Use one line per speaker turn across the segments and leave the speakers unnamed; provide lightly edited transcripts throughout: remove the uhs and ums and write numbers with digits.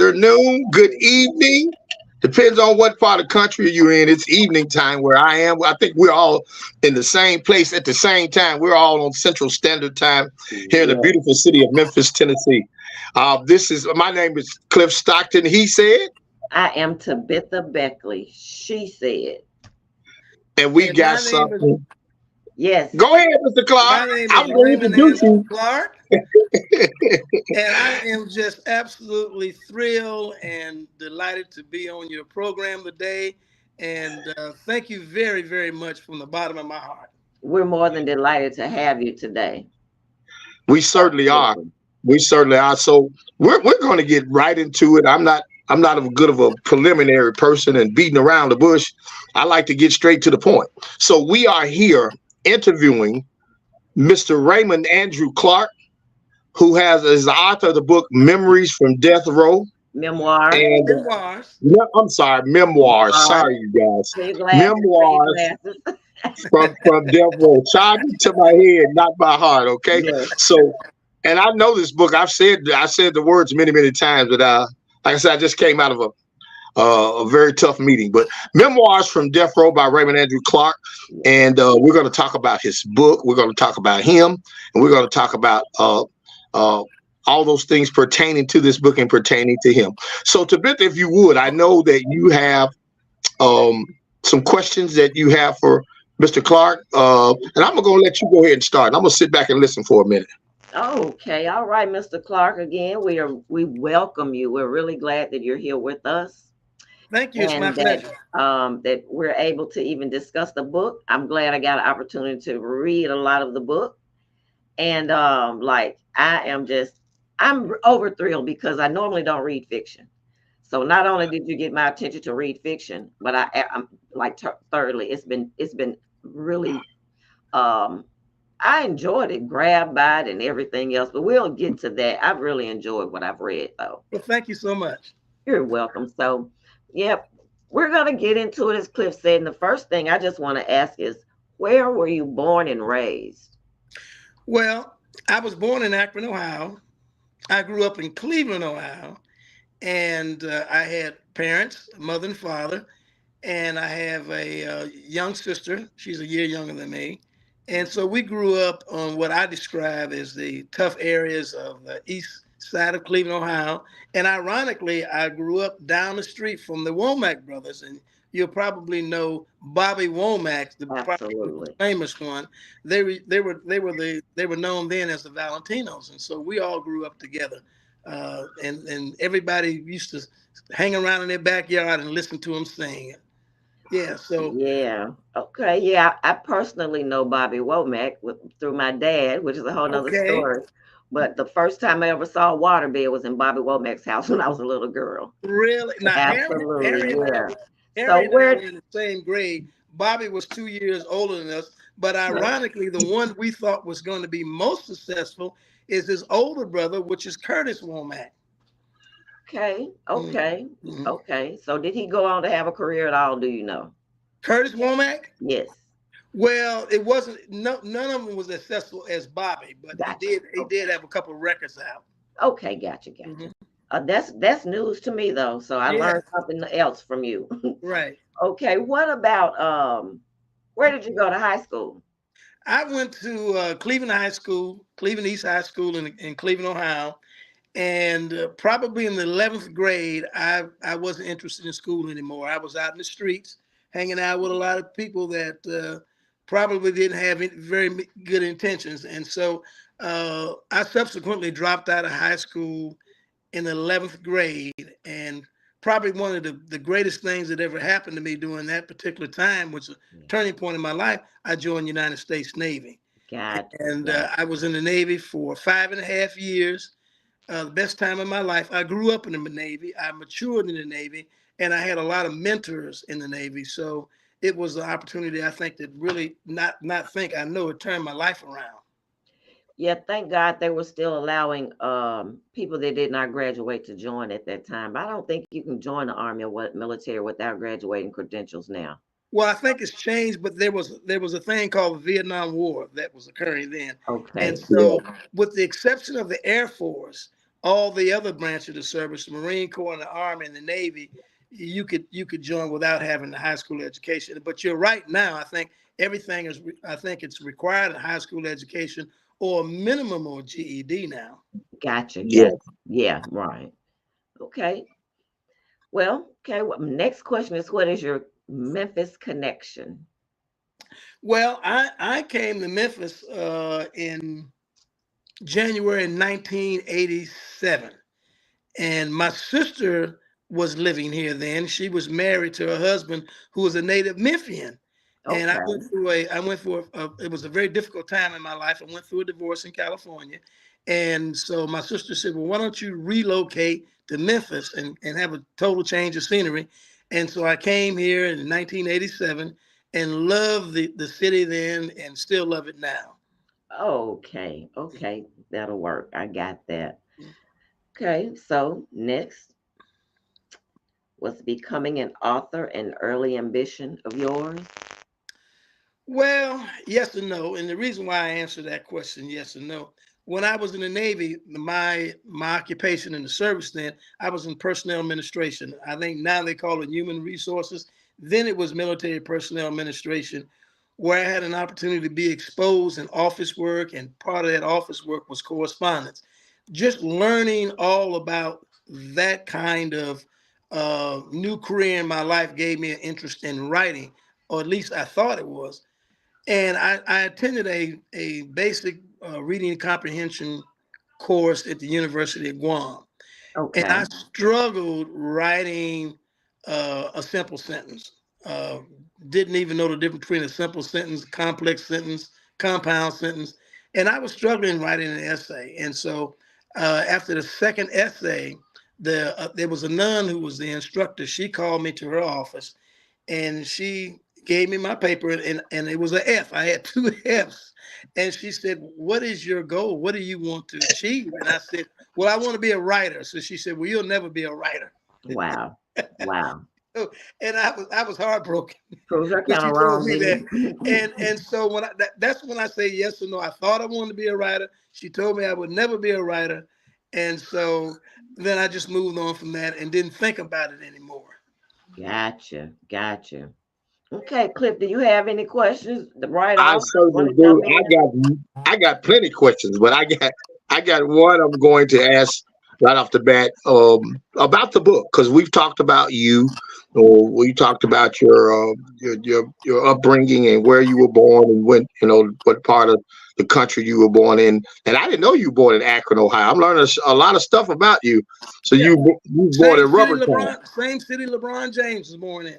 afternoon, good evening. Depends on what part of the country you're in. It's evening time where I am. I think we're all in the same place at the same time. We're all on Central Standard Time here in the
Yeah.
beautiful city of Memphis, Tennessee. This is my name is Cliff Stockton. He said,
I am Tabitha Beckley. She said,
and we
And
got
my name is
something.
yes.
Go ahead, Mr. Clark.
my name
I'm
is
going to
Raymond
introduce
Andrew
you.
Clark, and I am just absolutely thrilled and delighted to be on your program today. And thank you very, very much from the bottom of my heart.
We're more than delighted to have you today.
We certainly are.
Absolutely.
We certainly are. So we're going to get right into it. I'm not a good of a preliminary person and beating around the bush. I like to get straight to the point. So we are here interviewing Mr. Raymond Andrew Clark, who is the author of the book Memories from Death Row.
Memoirs.
And
Memoirs.
I'm sorry, memoirs.
Memoirs.
Sorry, you guys.
For your glasses. For your
Memoirs
glasses.
from Death Row. Charge it to my head, not my heart. Okay.
Yes.
So, and I know this book. I said the words many, many times, but like I said, I just came out of a very tough meeting. But Memoirs from Death Row by Raymond Andrew Clark, and we're going to talk about his book. We're going to talk about him, and we're going to talk about all those things pertaining to this book and pertaining to him. So, Tabitha, if you would, I know that you have some questions that you have for Mr. Clark, and I'm going to let you go ahead and start. And I'm going to sit back and listen for a minute.
Okay. All right, Mr. Clark. Again, we welcome you. We're really glad that you're here with us.
Thank you. It's my
And that
pleasure.
that we're able to even discuss the book. I'm glad I got an opportunity to read a lot of the book. And like I'm over thrilled because I normally don't read fiction. So not only did you get my attention to read fiction, but I'm like thirdly, it's been really I enjoyed it, grabbed by it and everything else, but we'll get to that. I've really enjoyed what I've read though.
Well, thank you so much.
You're welcome. So yeah, we're gonna get into it as Cliff said. And the first thing I just want to ask is, where were you born and raised?
Well, I was born in Akron, Ohio. I grew up in Cleveland, Ohio, and I had parents, a mother and father, and I have a young sister. She's a year younger than me, and so we grew up on what I describe as the tough areas of the east side of Cleveland, Ohio. And ironically, I grew up down the street from the Womack brothers, and you'll probably know Bobby Womack, the probably the most
Absolutely.
famous one. They were known then as the Valentinos, and so we all grew up together. And everybody used to hang around in their backyard and listen to them sing. Yeah, so
Yeah. Okay. Yeah. I personally know Bobby Womack through my dad, which is a whole nother
okay,
story. But the first time I ever saw a waterbed was in Bobby Womack's house when I was a little girl.
really. Now
Absolutely. Yeah. So
Harry and I
where?
were in the same grade. Bobby was 2 years older than us, but
Right.
ironically, the one we thought was going to be most successful is his older brother, which is Curtis Womack.
Okay.
Mhm,
Okay.
mhm.
Okay. So did he go on to have a career at all? Do you know?
Curtis Womack.
Yes.
Well, it wasn't. No, none of them was as successful as Bobby, but he
Gotcha.
did. He
Okay.
did have a couple of records out.
Okay. Gotcha. Gotcha.
Mhm.
That's news to me though. So I
Yeah,
learned something else from you.
right.
Okay. What about where did you go to high school?
I went to Cleveland High School, Cleveland East High School in Cleveland, Ohio. And probably in the 11th grade, I wasn't interested in school anymore. I was out in the streets hanging out with a lot of people that probably didn't have very good intentions. And so I subsequently dropped out of high school in the 11th grade. And probably one of the greatest things that ever happened to me during that particular time was a
Yeah.
turning point in my life. I joined the United States Navy.
Gotcha.
And
Gotcha.
I was in the Navy for 5.5 years, the best time of my life. I grew up in the Navy. I matured in the Navy, and I had a lot of mentors in the Navy. So it was an opportunity, I think, that really not think I know it turned my life around.
Yeah, thank God they were still allowing people that did not graduate to join at that time. But I don't think you can join the army or what military without graduating credentials now.
Well, I think it's changed, but there was a thing called the Vietnam War that was occurring then, and
Okay.
Yeah.
so with the exception of the Air Force, all the other branches of the service, the Marine Corps and the Army and the Navy, you could join without having the high school education. But you're right now. I think everything is. I think it's required a high school education or a minimum of GED now.
Gotcha.
Yeah.
Gotcha. Yeah. Right. Okay. Well, okay. Well, next question is, what is your Memphis connection?
Well, I came to Memphis in January 1987. And my sister was living here then. She was married to her husband, who was a native Memphian. And
Okay.
it was a very difficult time in my life. I went through a divorce in California. And so my sister said, well, why don't you relocate to Memphis and have a total change of scenery? And so I came here in 1987 and loved the city then and still love it now.
Okay. Okay. That'll work. I got that. Okay. So next, was becoming an author an early ambition of yours?
Well, yes and no. And the reason why I answer that question, yes and no, when I was in the Navy, my occupation in the service then, I was in personnel administration. I think now they call it human resources. Then it was military personnel administration, where I had an opportunity to be exposed in office work, and part of that office work was correspondence. Just learning all about that kind of new career in my life gave me an interest in writing, or at least I thought it was. And I attended a basic reading comprehension course at the University of Guam. And
Okay.
I struggled writing a simple sentence. Uh, didn't even know the difference between a simple sentence, complex sentence, compound sentence. And I was struggling writing an essay. And so after the second essay, there was a nun who was the instructor. She called me to her office and she gave me my paper, and it was an F. I had two F's. And she said, what is your goal? What do you want to achieve? And I said, well, I want to be a writer. So she said, well, you'll never be a writer.
Wow. Wow.
And I was heartbroken
Proves her
when
kind
she
of
told
wrong,
me that.
didn't
And so that's when I say yes or no. I thought I wanted to be a writer. She told me I would never be a writer. And so then I just moved on from that and didn't think about it anymore.
Gotcha. Gotcha. Okay, Cliff, do you have any questions right
I
off? Want
certainly
to jump
do.
in?
I got plenty questions, but I got one I'm going to ask right off the bat about the book, because we've talked about you, or we talked about your upbringing and where you were born and when, what part of the country you were born in. And I didn't know you were born in Akron, Ohio. I'm learning a lot of stuff about you. So
Yeah.
you born in Rubbertown.
Same city LeBron James was born in.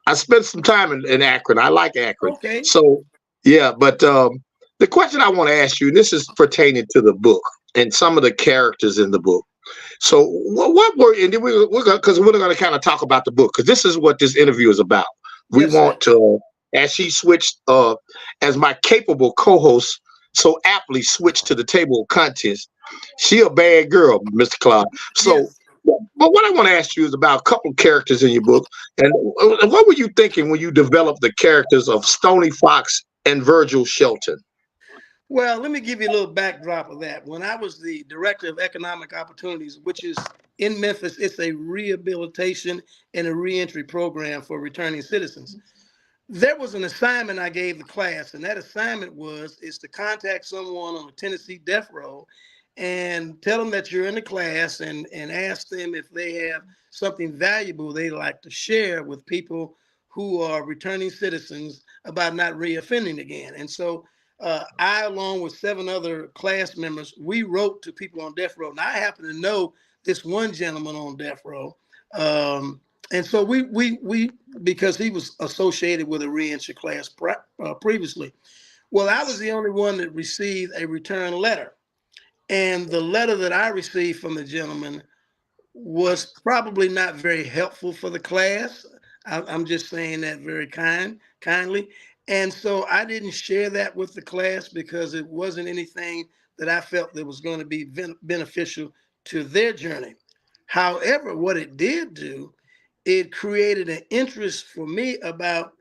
I spent some time in Akron. I like Akron.
Okay.
So yeah, but the question I want to ask you, and this is pertaining to the book and some of the characters in the book. So what were, and then we're gonna, because we're going to kind of talk about the book, because this is what this interview is about. We
Yes, sir.
want to, as she switched, as my capable co-host so aptly switched to the table of contents. She a bad girl, Mr. Clark. So.
Yes.
But what I want to ask you is about a couple of characters in your book, and what were you thinking when you developed the characters of Stony Fox and Virgil Shelton?
Well, let me give you a little backdrop of that. When I was the director of economic opportunities, which is in Memphis, it's a rehabilitation and a reentry program for returning citizens. There was an assignment I gave the class, and that assignment is to contact someone on a Tennessee death row and tell them that you're in the class, and ask them if they have something valuable they like to share with people who are returning citizens about not reoffending again. And so I, along with 7 other class members, we wrote to people on death row. Now I happen to know this one gentleman on death row. And so we because he was associated with a reentry class previously. Well, I was the only one that received a return letter. And the letter that I received from the gentleman was probably not very helpful for the class. I'm just saying that very kindly. And so I didn't share that with the class because it wasn't anything that I felt that was going to be beneficial to their journey. However, what it did do, it created an interest for me about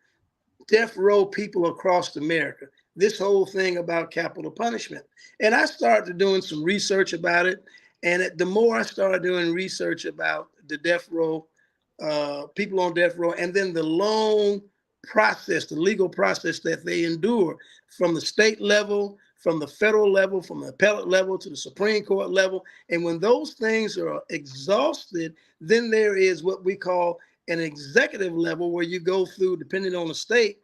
death row people across America, this whole thing about capital punishment. And I started doing some research about it. And the more I started doing research about the death row, people on death row, and then the long process, the legal process that they endure from the state level, from the federal level, from the appellate level to the Supreme Court level. And when those things are exhausted, then there is what we call an executive level where you go through, depending on the state,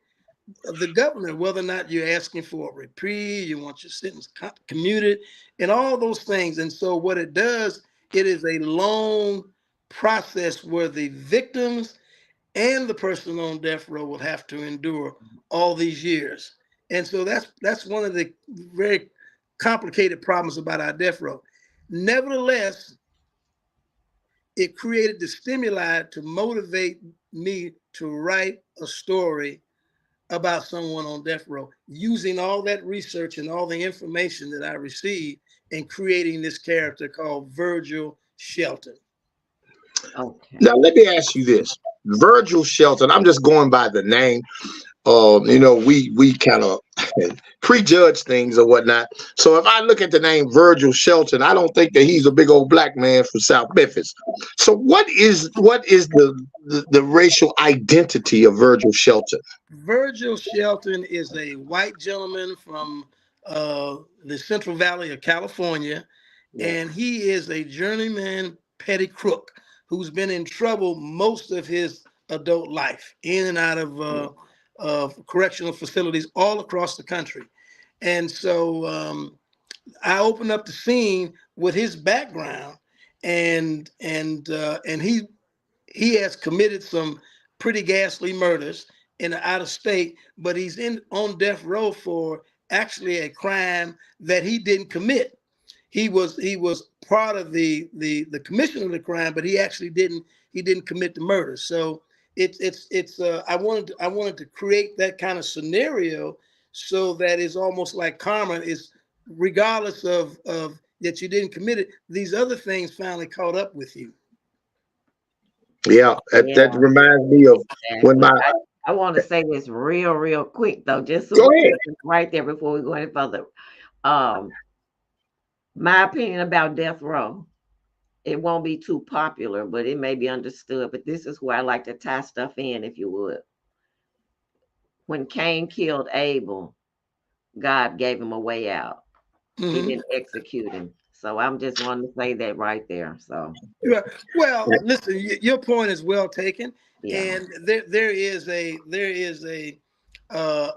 the governor, whether or not you're asking for a reprieve, you want your sentence commuted, and all those things. And so what it does, it is a long process where the victims and the person on death row will have to endure all these years. And so that's one of the very complicated problems about our death row. Nevertheless, it created the stimuli to motivate me to write a story about someone on death row, using all that research and all the information that I received and creating this character called Virgil Shelton.
Okay.
Now, let me ask you this. Virgil Shelton, I'm just going by the name. We kind of prejudge things or whatnot. So if I look at the name Virgil Shelton, I don't think that he's a big old black man from South Memphis. So what is the racial identity of Virgil Shelton?
Virgil Shelton is a white gentleman from the Central Valley of California, and he is a journeyman petty crook who's been in trouble most of his adult life, in and out of correctional facilities all across the country. And so I opened up the scene with his background, and he has committed some pretty ghastly murders in out of state, but he's on death row for actually a crime that he didn't commit. He was part of the commission of the crime, but he actually didn't commit the murder. So I wanted to create that kind of scenario so that it's almost like karma is, regardless of that you didn't commit it, these other things finally caught up with you.
Yeah, that reminds me of when
I want to say this real quick though, just
go ahead.
right there before we go any further. My opinion about death row, it won't be too popular, but it may be understood. But this is where I like to tie stuff in, if you would. When Cain killed Abel, God gave him a way out. Mm-hmm. He didn't execute him. So I'm just wanting to say that right there. So
well, listen, your point is well taken, and there is a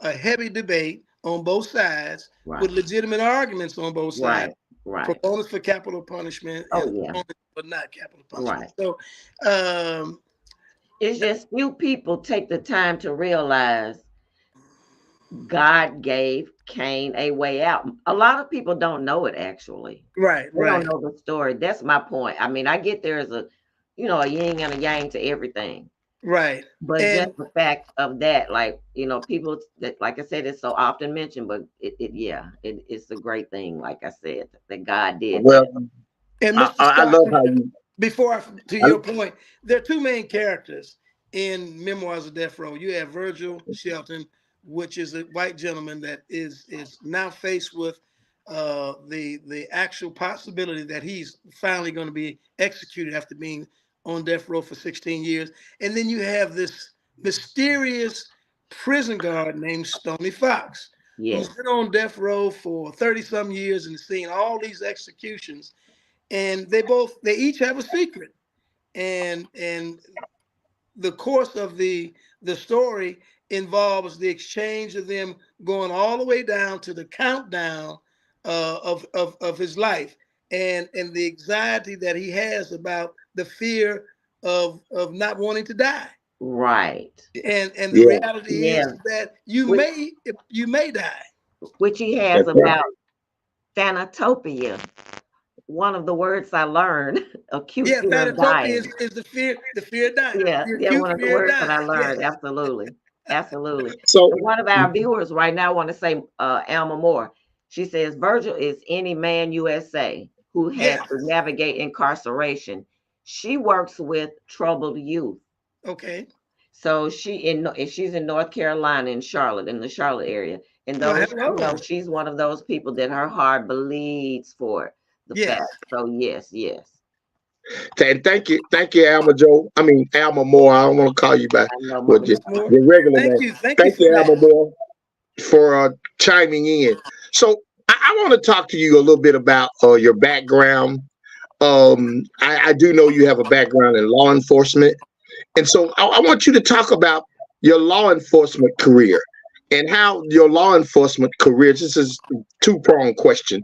heavy debate on both sides with legitimate arguments on both sides.
Right.
Proponents for capital punishment, proponents for not capital punishment.
Right. So it's just few people take the time to realize God gave Cain a way out. A lot of people don't know it, actually.
Right.
They don't know the story. That's my point. I mean, I get there is a yin and a yang to everything.
Right.
But just the fact of that, like, people that, like I said, it's so often mentioned, but it's a great thing, like I said, that God did.
Well,
and Mr.
I love how you.
To your point, there are two main characters in Memoirs of Death Row. You have Virgil Shelton, which is a white gentleman that is now faced with the actual possibility that he's finally going to be executed after being on death row for 16 years. And then you have this mysterious prison guard named Stony Fox, who's been on death row for 30-some years and seen all these executions. And they each have a secret. And the course of the story involves the exchange of them going all the way down to the countdown of his life, and the anxiety that he has about the fear of not wanting to die.
Right.
And the reality is that you may die.
Which he has about thanatopia. One of the words I learned, acute fear of dying.
Is the fear of dying.
Yeah, one of the words that I learned. Yes. Absolutely. So one of our viewers right now want to say, Alma Moore. She says Virgil is any man USA who has to navigate incarceration. She works with troubled youth.
Okay.
So she's in North Carolina, in the Charlotte area. And those, she's one of those people that her heart bleeds for. the
Yes.
facts. So yes, yes.
And thank you, Alma Joe. I mean Alma Moore. I don't want to call you by
I know
what
more.
Miss Moore,
your regular name.
thank you
Thank
for
you,
that.
Alma Moore, for chiming in. So I want to talk to you a little bit about your background. I do know you have a background in law enforcement, and so I want you to talk about your law enforcement career and how your law enforcement career. This is a two-pronged question.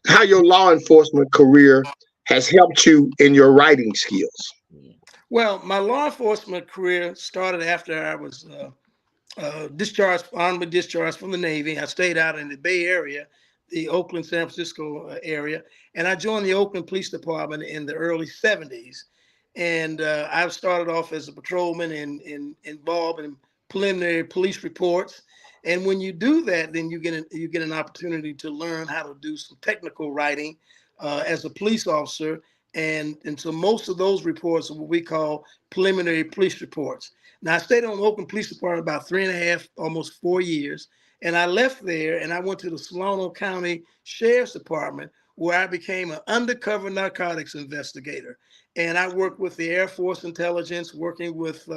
How your law enforcement career has helped you in your writing skills.
Yeah.
Well, my law enforcement career started after I was discharged, honorably discharged from the Navy. I stayed out in the Bay Area, the Oakland, San Francisco area, and I joined the Oakland Police Department in the early 70s. And I started off as a patrolman and involved in preliminary police reports. And when you do that, then you get an opportunity to learn how to do some technical writing as a police officer. And so most of those reports are what we call preliminary police reports. Now, I stayed on the Oakland Police Department about 3.5, almost 4 years. And I left there and I went to the Solano County Sheriff's Department, where I became an undercover narcotics investigator. And I worked with the Air Force intelligence, working with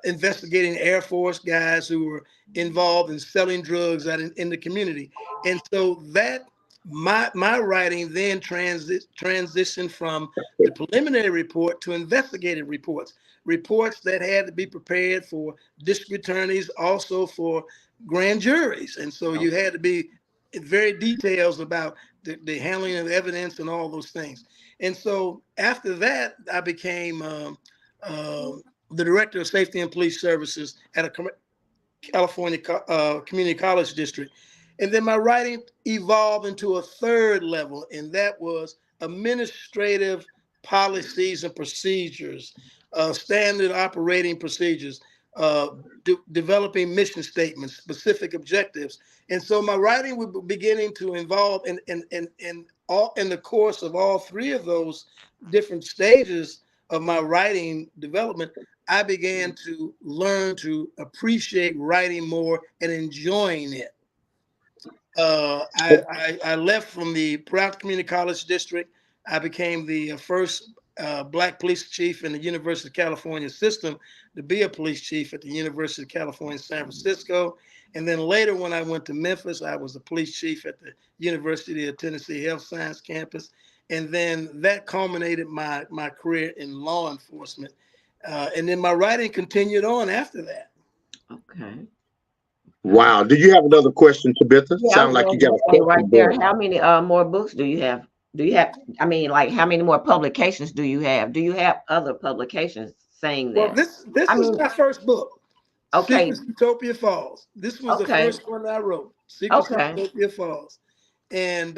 investigating Air Force guys who were involved in selling drugs out in the community. And so that my writing then transitioned from the preliminary report to investigative reports that had to be prepared for district attorneys, also for grand juries. And so you had to be very details about the handling of evidence and all those things. And so after that, I became the director of safety and police services at a California community college district. And then my writing evolved into a third level, and that was administrative policies and procedures, standard operating procedures, developing mission statements, specific objectives. And so my writing was beginning to involve in the course of all three of those different stages of my writing development. I began to learn to appreciate writing more and enjoying it. I left from the Proud Community College District. I became the first Black police chief in the University of California system to be a police chief at the University of California, San Francisco. And then later, when I went to Memphis, I was the police chief at the University of Tennessee Health Science campus. And then that culminated my career in law enforcement. And then my writing continued on after that.
Okay.
Wow. Do you have another question, Tabitha?
Yeah, I
Sound
was
like you
going
got
to
a
say right
question
there.
there.
How many more books do you have? Do you have? I mean, like, how many more publications do you have? Do you have other publications saying
Well,
that?
this
I
is
mean,
my first book,
okay,
Secrets of Utopia Falls. This was the
okay,
first one I wrote, Secrets of
okay.
Utopia Falls. And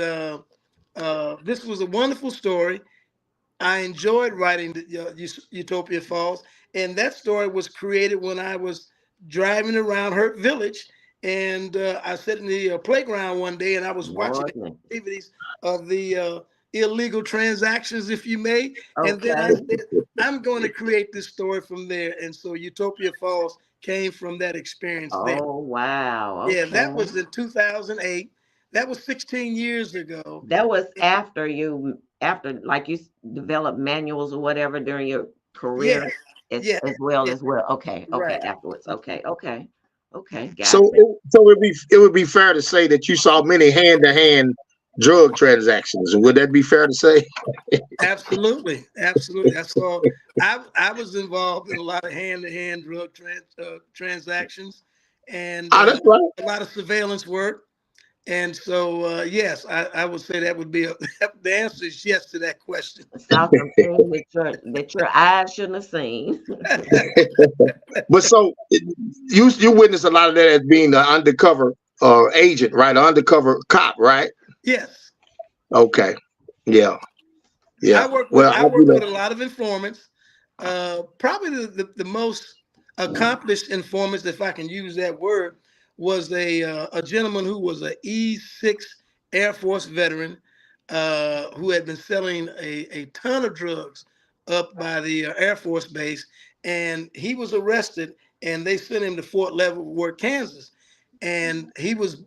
this was a wonderful story. I enjoyed writing Utopia Falls. And that story was created when I was driving around Hurt Village. And I sat in the playground one day and I was watching
Lord,
the activities of the illegal transactions, if you may. And then I
okay.
said, I'm going to create this story from there. And so Utopia Falls came from that experience there.
Oh, wow.
Yeah,
Okay.
that was in 2008. That was 16 years ago.
That was after like you developed manuals or whatever during your
Yeah,
career
yeah,
as well
yeah,
as well. Okay, okay,
right.
afterwards. Okay, okay, okay,
So,
gotcha.
it would be fair to say that you saw many hand-to-hand drug transactions. Would that be fair to say?
Absolutely, absolutely. I was involved in a lot of hand-to-hand drug transactions and
Oh, that's right.
a lot of surveillance work. And so, yes, I would say that would be the answer is yes to that question.
Saw some things that your eyes shouldn't have seen.
But so you witnessed a lot of that as being an undercover agent, right? An undercover cop, right?
Yes,
Okay. Yeah. Yeah. Well,
I worked with a lot of informants. Probably the most accomplished informants, if I can use that word, was a gentleman who was an E6 Air Force veteran who had been selling a ton of drugs up by the Air Force base, and he was arrested, and they sent him to Fort Leavenworth, Kansas, and he was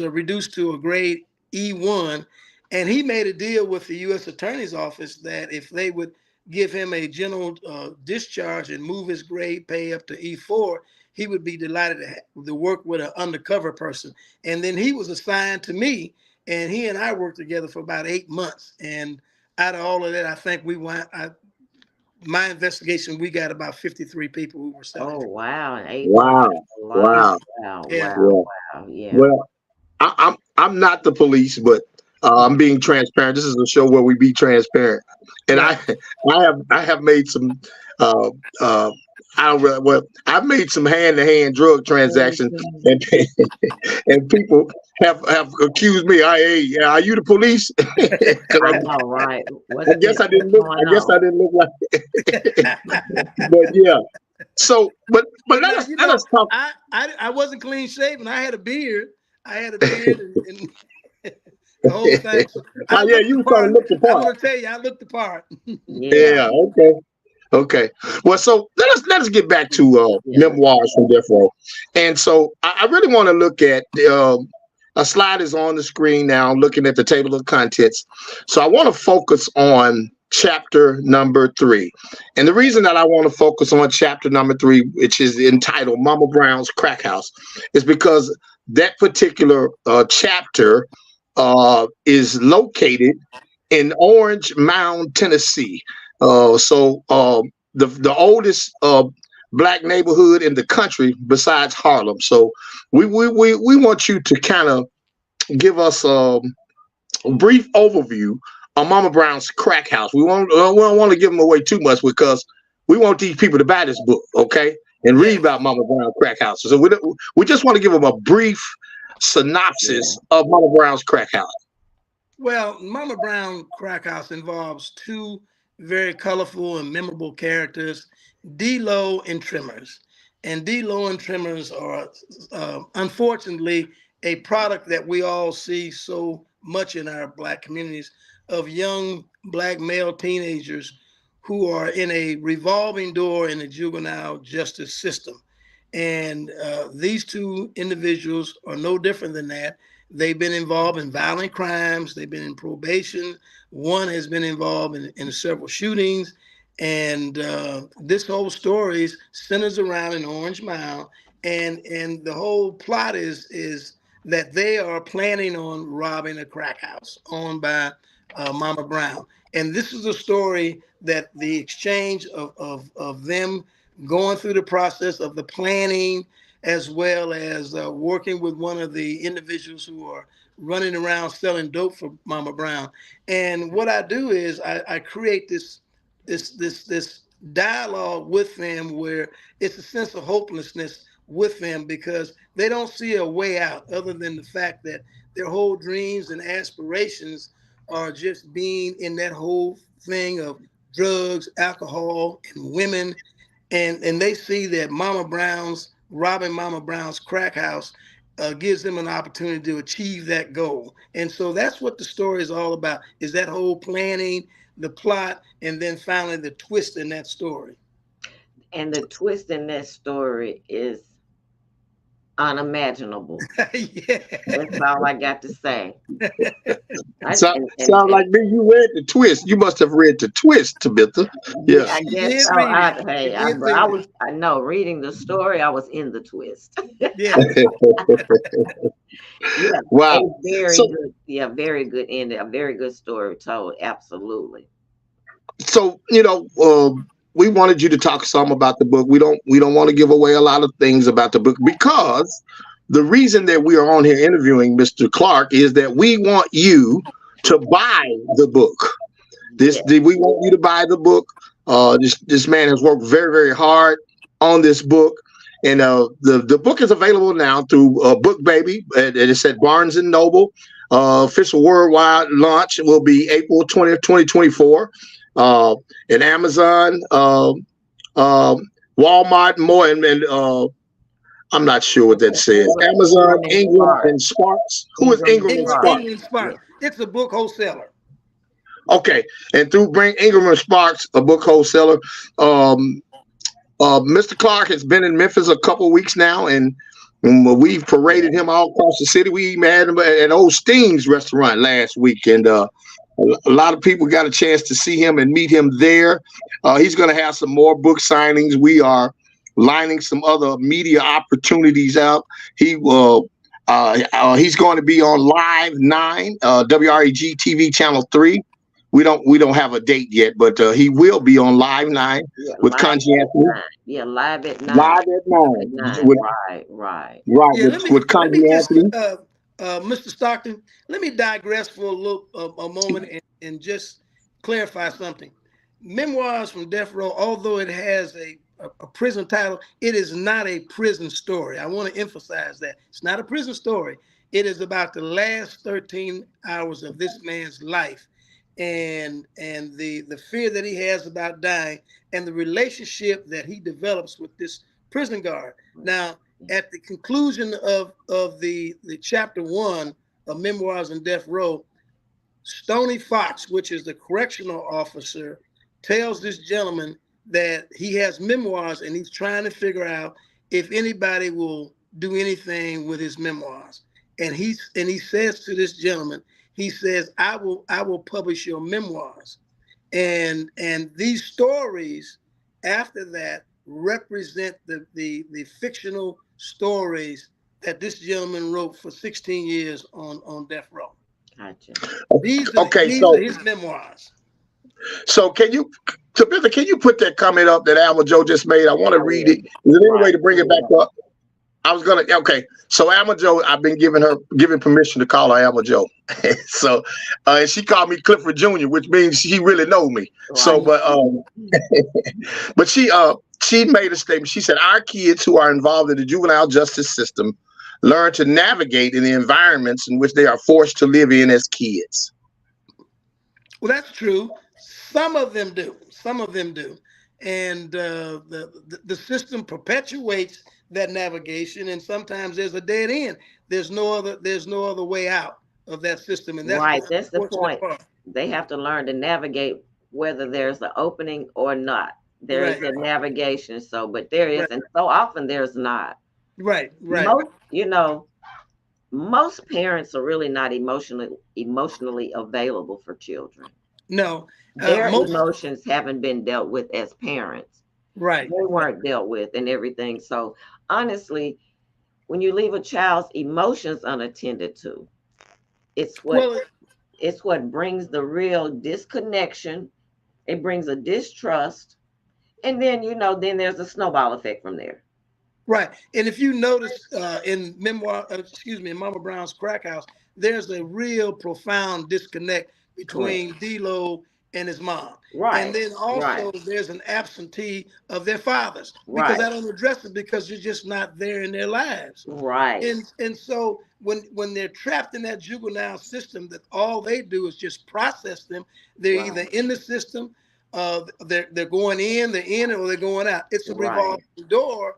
reduced to a grade E1, And he made a deal with the U.S. Attorney's Office that if they would give him a general discharge and move his grade pay up to E4, he would be delighted to work with an undercover person. And then he was assigned to me, and he and I worked together for about 8 months. And out of all of that, I think my investigation, we got about 53 people who were selling.
Oh wow, and 8
Wow.
months.
Wow.
Wow,
Yeah.
wow, wow, yeah.
Well, I'm not the police, but I'm being transparent. This is a show where we be transparent, and
Right.
I have made some I don't really, well, I've made some hand-to-hand drug transactions, and and people have accused me. Hey, are you the police? 'Cause
I know, right?
I guess I didn't look. I guess I didn't look like. But yeah. So, but let us talk.
I wasn't clean shaven. I had a beard. And the whole thing. So
Oh yeah, you were trying to look the
I'm
part.
gonna tell you, I looked the part.
Yeah. Okay. Okay. Well, so let us get back to Memoirs from Death Row, and so I really want to look at a slide is on the screen now. I'm looking at the table of contents, so I want to focus on chapter number 3, and the reason that I want to focus on chapter number 3, which is entitled "Mama Brown's Crack House," is because that particular chapter is located in Orange Mound, Tennessee. The oldest black neighborhood in the country besides Harlem. So we want you to kind of give us a brief overview on Mama Brown's Crack House. We don't want to give them away too much because we want these people to buy this book, okay, and read about Mama Brown's Crack House. So we just want to give them a brief synopsis of Mama Brown's Crack House.
Well, Mama Brown Crack House involves 2 very colorful and memorable characters, D-Lo and Tremors. And D-Lo and Tremors are, unfortunately, a product that we all see so much in our Black communities of young Black male teenagers who are in a revolving door in the juvenile justice system. And these 2 individuals are no different than that. They've been involved in violent crimes. They've been in probation. One has been involved in several shootings. And this whole story centers around an Orange Mound. And the whole plot is that they are planning on robbing a crack house owned by Mama Brown. And this is a story that the exchange of them going through the process of the planning, as well as working with one of the individuals who are running around selling dope for Mama Brown. And what I do is I create this dialogue with them where it's a sense of hopelessness with them because they don't see a way out other than the fact that their whole dreams and aspirations are just being in that whole thing of drugs, alcohol, and women. And they see that robbing Mama Brown's crack house gives them an opportunity to achieve that goal. And so that's what the story is all about, is that whole planning, the plot, and then finally the twist in that story.
And the twist in that story is unimaginable.
Yeah.
That's all I got to say.
Sound like me. You read the twist. You must have read the twist, Tabitha. Yeah.
I guess so. I know reading the story, I was in the twist.
Yeah.
Yeah.
Wow.
Very good. Yeah, very good ending. A very good story told. Absolutely.
So, we wanted you to talk some about the book. We don't want to give away a lot of things about the book because the reason that we are on here interviewing Mr. Clark is that we want you to buy the book. We want you to buy the book. This man has worked very, very hard on this book. And the book is available now through Book Baby. It's at Barnes and Noble. Official worldwide launch will be April 20th, 2024. And Amazon, Walmart, more, and I'm not sure what that says. Amazon, Ingram, and Sparks. Who is Ingram and Sparks?
It's a book wholesaler.
Okay, and through Ingram and Sparks, a book wholesaler. Mr. Clark has been in Memphis a couple weeks now, and We've paraded him all across the city. We even had him at Old Sting's restaurant last week, and a lot of people got a chance to see him and meet him there. He's going to have some more book signings. We are lining some other media opportunities out. He's going to be on Live 9, WREG TV Channel 3. We don't have a date yet, but he will be on Live 9 with Kanji Anthony.
Yeah, live at 9.
Live at 9.
Right.
Yeah,
with
Kanji Anthony.
Mr. Stockton, let me digress for a moment and just clarify something. Memoirs from Death Row, although it has a prison title, it is not a prison story. I want to emphasize that. It's not a prison story. It is about the last 13 hours of this man's life and the fear that he has about dying and the relationship that he develops with this prison guard. Now, at the conclusion of the chapter 1 of Memoirs on Death Row, Stony Fox, which is the correctional officer, tells this gentleman that he has memoirs and he's trying to figure out if anybody will do anything with his memoirs. And he says to this gentleman, he says, I will publish your memoirs. And these stories after that represent the fictional stories that this gentleman wrote for 16 years on death row.
Gotcha.
These are his memoirs.
So can you put that comment up that Alma Joe just made? I want to read it. Is there any way to bring it back up? I was gonna. Okay, so Alma Joe, I've been given permission to call her Alma Joe. So, and she called me Clifford Jr., which means she really knows me. Right. So, but she made a statement. She said, "Our kids who are involved in the juvenile justice system learn to navigate in the environments in which they are forced to live in as kids."
Well, that's true. Some of them do. And the system perpetuates that navigation, and sometimes there's a dead end. There's no other way out of that system. And that's
right. That's the point. They have to learn to navigate whether there's an opening or not. There is a navigation. So, but there is, and so often there's not.
Right.
Most parents are really not emotionally available for children.
No.
Their emotions haven't been dealt with as parents.
Right.
They weren't dealt with and everything. So honestly, when you leave a child's emotions unattended to, it's what brings the real disconnection. It brings a distrust. And then, then there's a snowball effect from there.
Right. And if you notice in Mama Brown's Crack House, there's a real profound disconnect between D-Lo and his mom.
Right.
And then also there's an absentee of their fathers. Because I don't address it because you're just not there in their lives.
Right.
And so when they're trapped in that juvenile system, that all they do is just process them. They're either in the system, they're going in, or they're going out. It's a revolving door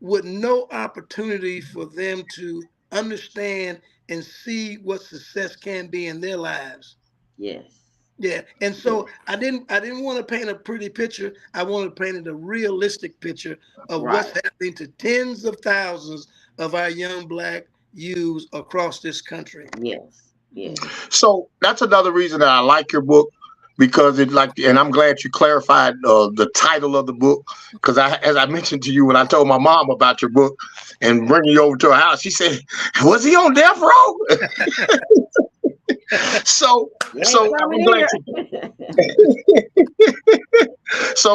with no opportunity for them to understand and see what success can be in their lives.
Yes.
Yeah. And so I didn't want to paint a pretty picture. I wanted to paint a realistic picture of what's happening to tens of thousands of our young Black youths across this country.
Yes.
So that's another reason that I like your book, because and I'm glad you clarified the title of the book, because as I mentioned to you, when I told my mom about your book and bringing you over to her house, she said, "Was he on death row?" So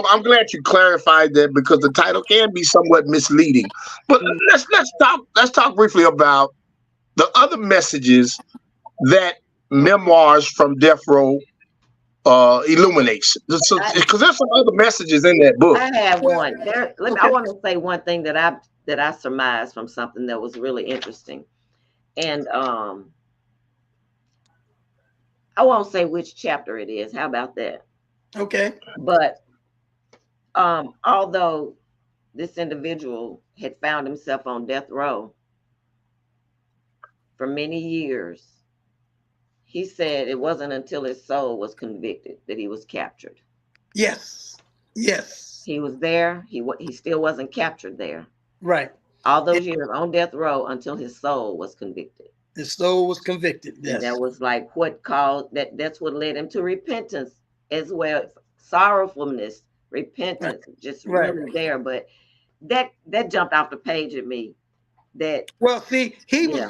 I'm glad you clarified that, because the title can be somewhat misleading. But let's talk briefly about the other messages that Memoirs from Death Row illuminates, because there's some other messages in that book.
I have one. I want to say one thing that I surmised from something that was really interesting, and I won't say which chapter it is. How about that?
Okay.
But although this individual had found himself on death row for many years, he said it wasn't until his soul was convicted that he was captured.
Yes.
He was there. He still wasn't captured there.
Right.
all
And
those years on death row until his soul was convicted.
his soul was convicted.
And that
Yes.
was like what caused that. That's what led him to repentance as well. Sorrowfulness,
Right.
repentance, just
Right.
really there. But that jumped off the page at me. That
Well, see,
yeah,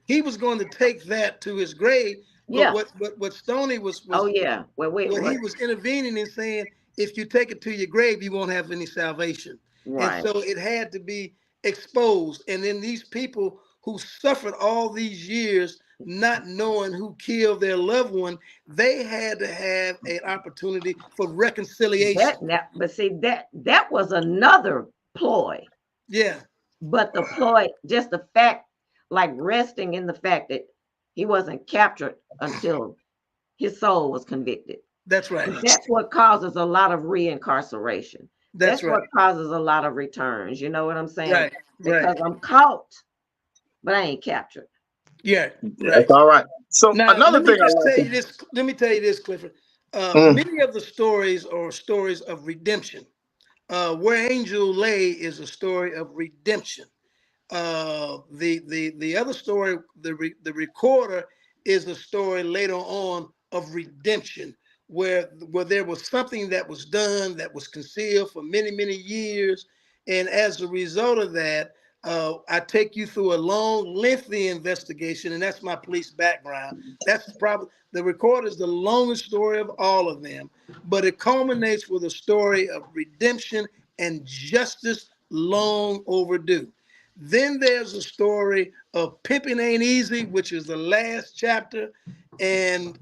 he was going to take that to his grave, but
yeah.
what Stoney was
Oh yeah. Well, wait,
what he
what?
was intervening and saying, if you take it to your grave, you won't have any salvation. And
Right.
so it had to be exposed. And then these people who suffered all these years not knowing who killed their loved one, they had to have an opportunity for reconciliation.
But see that was another ploy.
Yeah,
But the ploy, just the fact, like resting in the fact that he wasn't captured until his soul was convicted.
that's right.
That's what causes a lot of reincarceration.
That's
That's
right.
what causes a lot of returns. You know what I'm saying?
Right. Right.
Because I'm caught, but I ain't captured.
Yeah. Right.
That's all right. So
Now,
another
let me
thing I
just tell you
like
this. Let me tell you this, Clifford.
to,
Many of the stories are stories of redemption. Where Angel Lay is a story of redemption. The other story, the recorder, is a story later on of redemption, where there was something that was done that was concealed for many years, and as a result of that, I take you through a long, lengthy investigation, and that's my police background. That's probably the recorder is the longest story of all of them, but it culminates with a story of redemption and justice long overdue. Then there's a story of Pimping Ain't Easy, which is the last chapter, and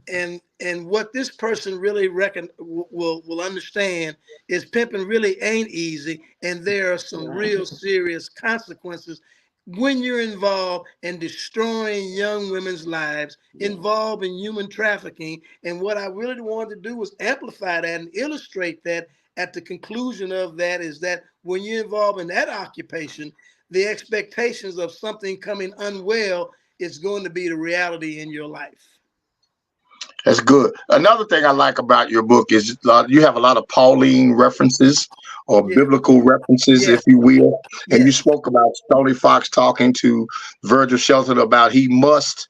what this person really will understand is pimping really ain't easy, and there are some
Right.
real serious consequences when you're involved in destroying young women's lives, involved in human trafficking. And what I really wanted to do was amplify that and illustrate that at the conclusion of that is that when you're involved in that occupation, the expectations of something coming unwell is going to be the reality in your life.
that's good. Another thing I like about your book is you have a lot of Pauline references or
Yeah,
biblical references,
yeah,
if you will. And you
yes,
spoke about Stony Fox talking to Virgil Shelton about he must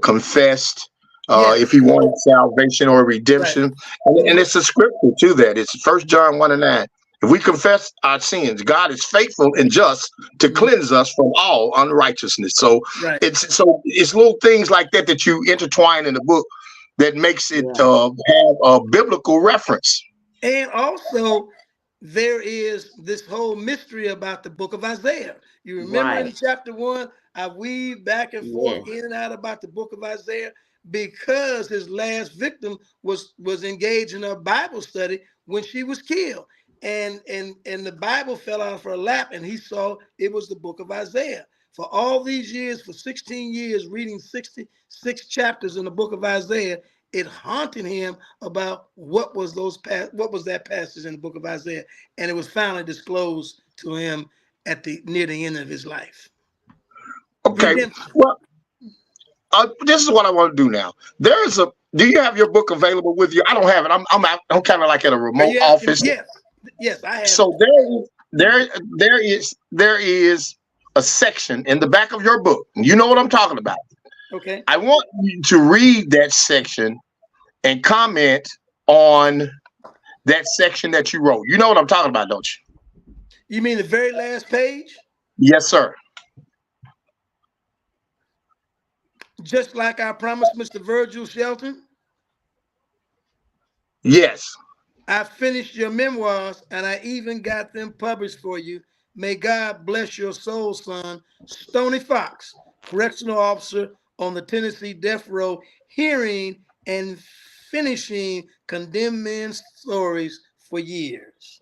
confess if
yes,
he wanted salvation or
right.
redemption. And
Mhm.
it's a scripture to that. It's 1 John 1:9. If we confess our sins, God is faithful and just to
Mhm.
cleanse us from all unrighteousness. So
Right.
it's little things like that that you intertwine in the book that makes it
Yeah.
have a biblical reference.
And also, there is this whole mystery about the book of Isaiah. You remember in
Right.
chapter 1, I weave back and forth
Yes.
in and out about the book of Isaiah because his last victim was engaged in a Bible study when she was killed. And the Bible fell out of her lap, and he saw it was the book of Isaiah. For all these years, for 16 years, reading 66 chapters in the book of Isaiah, it haunted him about what was that passage in the book of Isaiah, and it was finally disclosed to him at the near the end of his life.
Okay.
Redemption.
Well, this is what I want to do now. Do you have your book available with you? I don't have it. I'm kind of like at a
Are
remote
you asking?
office.
Yes, yes, I have it.
So there is a section in the back of your book. You know what I'm talking about.
Okay.
I want you to read that section and comment on that section that you wrote. You know what I'm talking about, don't you?
You mean the very last page?
Yes, sir.
Just like I promised Mr. Virgil Shelton,
Yes.
I finished your memoirs and I even got them published for you. May God bless your soul, son. Stony Fox, correctional officer on the Tennessee death row, hearing and finishing condemned men's stories for years.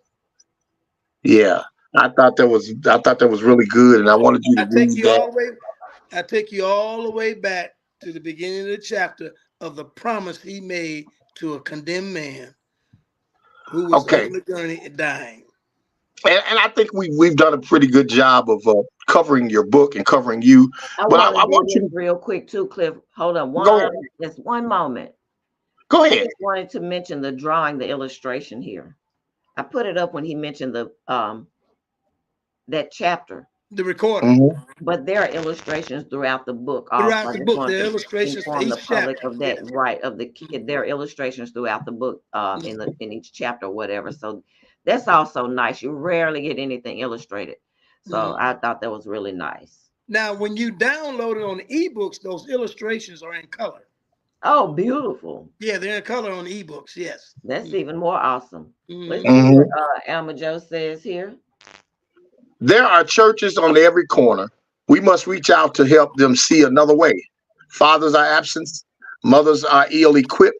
Yeah. I thought that was really good, and I wanted you
I
to
take
read
you
that.
all the way, I take you all the way back to the beginning of the chapter of the promise he made to a condemned man who was
Okay.
on the journey and dying.
And I think we've done a pretty good job of covering your book and covering you.
I
But I,
want to
I
do
want
this
you
real quick too, Cliff. Hold on
to go ahead.
just one moment.
Go
I
ahead.
just wanted to mention the drawing, the illustration here. I put it up when he mentioned the that chapter.
The recorder.
Mhm.
But there are illustrations throughout the book also.
Throughout
I
the
just
book,
wanted
there are
to
illustrations for
inform the
each
public
chapter.
of
Yes.
that, right, of the kid. There are illustrations throughout the book,
Mhm.
in each chapter or whatever. So that's also nice. You rarely get anything illustrated. So
Mhm.
I thought that was really nice.
Now, when you download it on the ebooks, those illustrations are in color.
Oh, beautiful.
Yeah, they're in color on the ebooks. Yes.
That's even more awesome. Let's
Mm-hmm.
see what
Mhm.
Alma Joe says here.
There are churches on every corner. We must reach out to help them see another way. Fathers are absent. Mothers are ill equipped.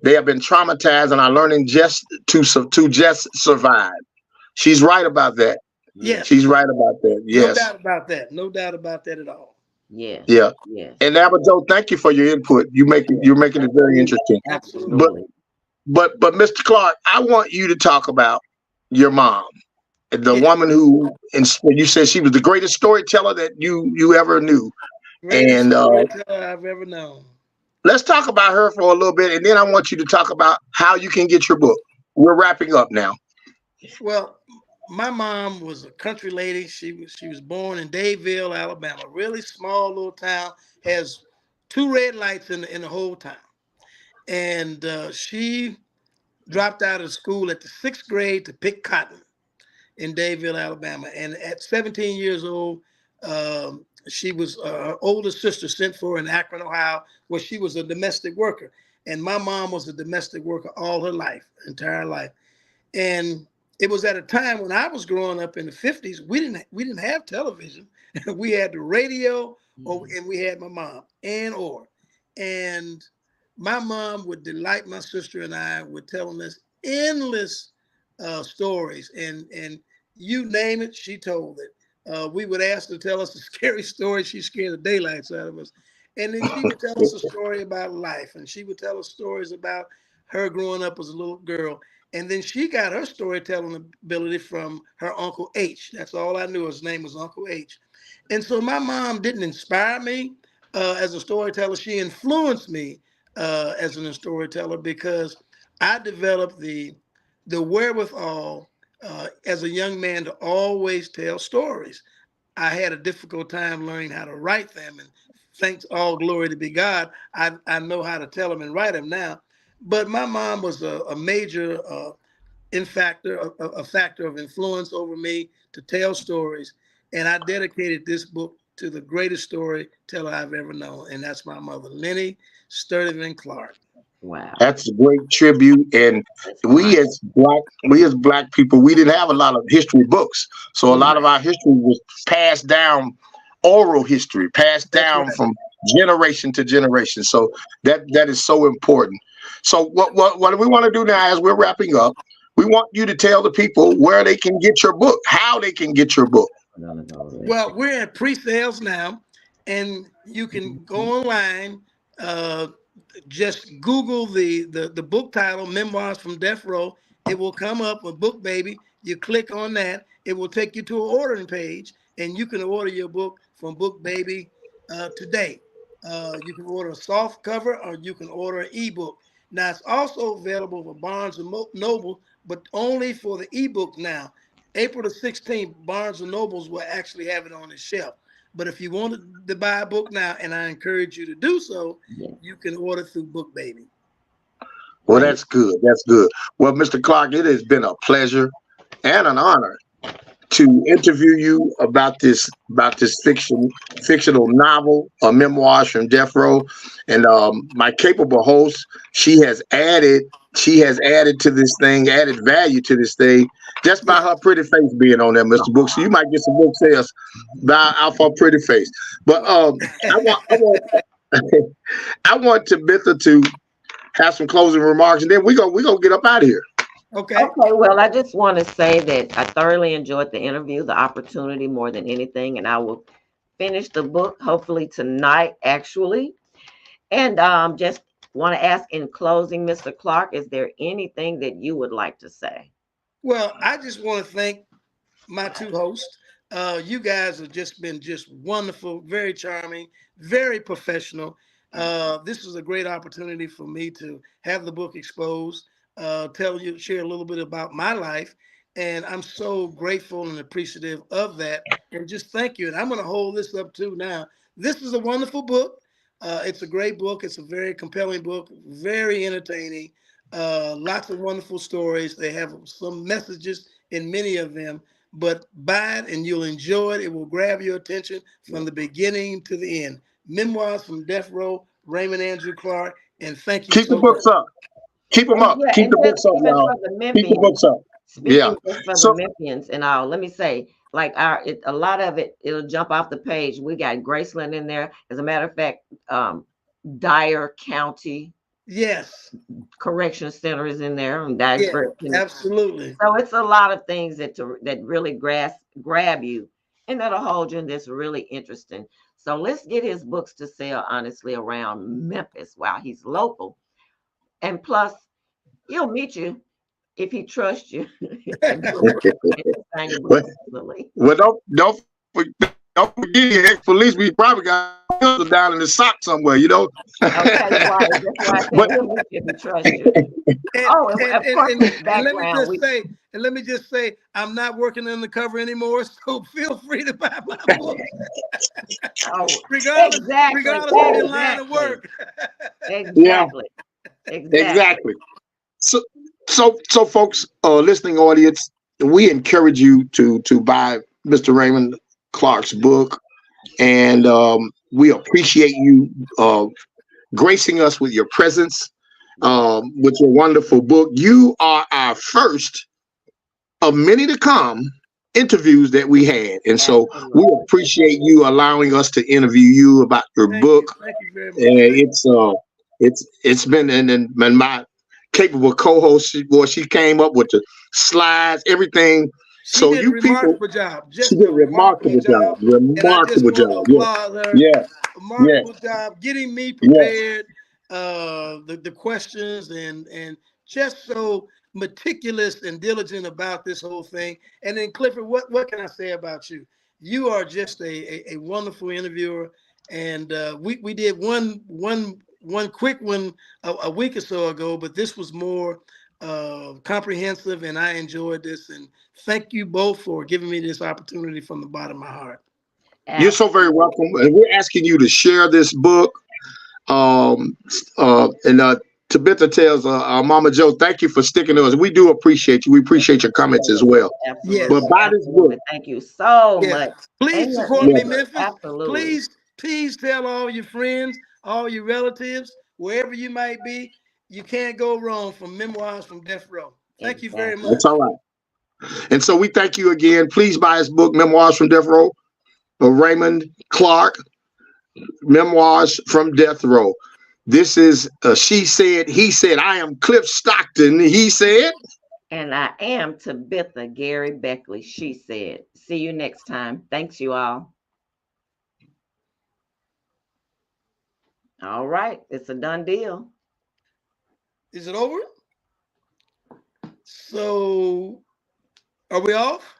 They have been traumatized and are learning just to just survive. She's right about that.
Yes,
Yes.
She's right about that.
No
Yes.
doubt about that. No doubt about that at all.
yes,
Yeah.
yes.
And Albert Joe, thank you for your input. You're making it very interesting.
Absolutely.
But
Absolutely.
but Mr. Clark, I want you to talk about your mom, the
Yes.
woman who, and you said she was the greatest storyteller that you ever knew.
Greatest
And
storyteller I've ever known.
let's talk about her for a little bit, and then I want you to talk about how you can get your book. We're wrapping up now.
Well, my mom was a country lady. She was born in Dadeville, Alabama, really small little town. Has two red lights in the whole town, and she dropped out of school at the sixth grade to pick cotton in Dadeville, Alabama. And at 17 years old, she was her older sister sent for her in Akron, Ohio, where she was a domestic worker. And my mom was a domestic worker all her life, entire life. And it was at a time when I was growing up in the 50s. We didn't have television. We had the radio, and we had my mom and my mom would delight my sister and I with telling us endless stories, and you name it, she told it. We would ask her to tell us a scary story. She scared the daylights out of us. And then she would tell us a story about life, and she would tell us stories about her growing up as a little girl. And then she got her storytelling ability from her Uncle H. That's all I knew. His name was Uncle H. And so my mom didn't inspire me as a storyteller. She influenced me as a storyteller because I developed the wherewithal as a young man to always tell stories. I had a difficult time learning how to write them, and thanks all glory to be God, I know how to tell them and write them now. But my mom was a major a factor of influence over me to tell stories, and I dedicated this book to the greatest storyteller I've ever known, and that's my mother, Lenny Sturtevant Clark.
Wow.
That's a great tribute. And
That's
we
wonderful.
as black we as black people, we didn't have a lot of history books. So a lot of
Right.
our history was passed down, oral history, passed
That's
down
right.
from generation to generation. So that is so important. So what we want to do now as we're wrapping up, we want you to tell the people where they can get your book, how they can get your book.
Well, we're at pre-sales now, and you can go online. Uh, just Google the book title, Memoirs from Death Row. It will come up with Book Baby. You click on that. It will take you to an ordering page, and you can order your book from Book Baby today. You can order a soft cover, or you can order an ebook. Now, it's also available for Barnes and Noble, but only for the ebook now. April the 16th, Barnes and Nobles will actually have it on the shelf. But if you wanted to buy a book now, and I encourage you to do so,
Yes.
you can order through Book Baby.
Well,
Great.
that's good. That's good. Well, Mr. Clark, it has been a pleasure and an honor to interview you about this fictional novel, Memoirs from Death Row. And my capable host, she has added to this thing, added value to this thing, just by
Yes.
her pretty face being on there, Mr. Book. So you might get some book sales by off her pretty face. But I want Tabitha to have some closing remarks, and then we gonna get up out of here.
Okay.
Okay, well, I just want to say that I thoroughly enjoyed the interview, the opportunity more than anything, and I will finish the book hopefully tonight, actually. And just want to ask in closing, Mr. Clark, is there anything that you would like to say?
Well, I just want to thank my two hosts. You guys have just been just wonderful, very charming, very professional. This is a great opportunity for me to have the book exposed, share a little bit about my life, And I'm so grateful and appreciative of that. And just thank you. And I'm going to hold this up too now. This is a wonderful book. It's a great book. It's a very compelling book, very entertaining. Lots of wonderful stories. They have some messages in many of them, but buy it and you'll enjoy it. It will grab your attention from the beginning to the end. Memoirs from Death Row, Raymond Andrew Clark. And thank you
Keep the
so much.
books up. Keep them
And
up.
yeah,
Keep
and
the
just
books up,
even
y'all.
for the
Keep the
Memphians,
books up. Yeah.
speaking just for the
So
Memphians and all, let me say, like a lot of it, it'll jump off the page. We got Graceland in there. As a matter of fact, Dyer County
Yes.
Correction Center is in there, and
Yeah,
Dyer.
absolutely.
So it's a lot of things that really grab you, and that'll hold you. And that's really interesting. So let's get his books to sell honestly around Memphis while he's local, and plus he'll meet you if he trusts you and sign your book
well,
personally.
well, don't forget your ex-police. We probably got down in the sock somewhere, you know.
Okay, right. That's why I said
But
he'll meet you if he trusts you.
And
Oh, and
and
of
and
course
and,
his
and let me
background.
just say, I'm not working undercover anymore, so feel free to buy my book,
Oh,
regardless
exactly,
regardless of your line of
exactly,
work.
yeah,
exactly, exactly.
exactly. So, so, folks, listening audience, we encourage you to buy Mr. Raymond Clark's book, and we appreciate you gracing us with your presence, with your wonderful book. You are our first of many to come interviews that we had, and so we
Absolutely.
appreciate you allowing us to interview you about your book.
Thank you very much.
It's been and my capable co-host. Boy, she came up with the slides, everything.
She
So
did a
you people,
remarkable job,
she
just
did
a
a
remarkable
remarkable job.
job. And I just
Remarkable
want to
job. Yeah,
applaud her.
yeah, yeah,
Remarkable job getting me
yeah.
prepared, the questions and just so meticulous and diligent about this whole thing. And then Clifford, what can I say about you? You are just a wonderful interviewer. And we did one quick one a week or so ago, but this was more comprehensive, and I enjoyed this. And thank you both for giving me this opportunity from the bottom of my heart.
You're so very
Absolutely.
welcome, and we're asking you to share this book. And Tabitha tells Mama Joe, thank you for sticking to us. We do appreciate you. We appreciate your comments as well. But
Yes,
Absolutely.
buy this book.
Absolutely. Thank you so
yes.
much.
Please
And your
support me,
Yeah.
input.
Memphis.
Absolutely.
Please tell all your friends, all your relatives, wherever you might be. You can't go wrong from Memoirs from Death Row. Thank you very
Exactly.
much.
That's all right. And so we thank you again. Please buy his book, Memoirs from Death Row, of Raymond Clark, Memoirs from Death Row. This is She Said, He Said. I am Cliff Stockton. He said.
And I am Tabitha Gary Beckley. She said, see you next time. Thanks, you all. All right. It's a done deal.
Is it over? So are we off?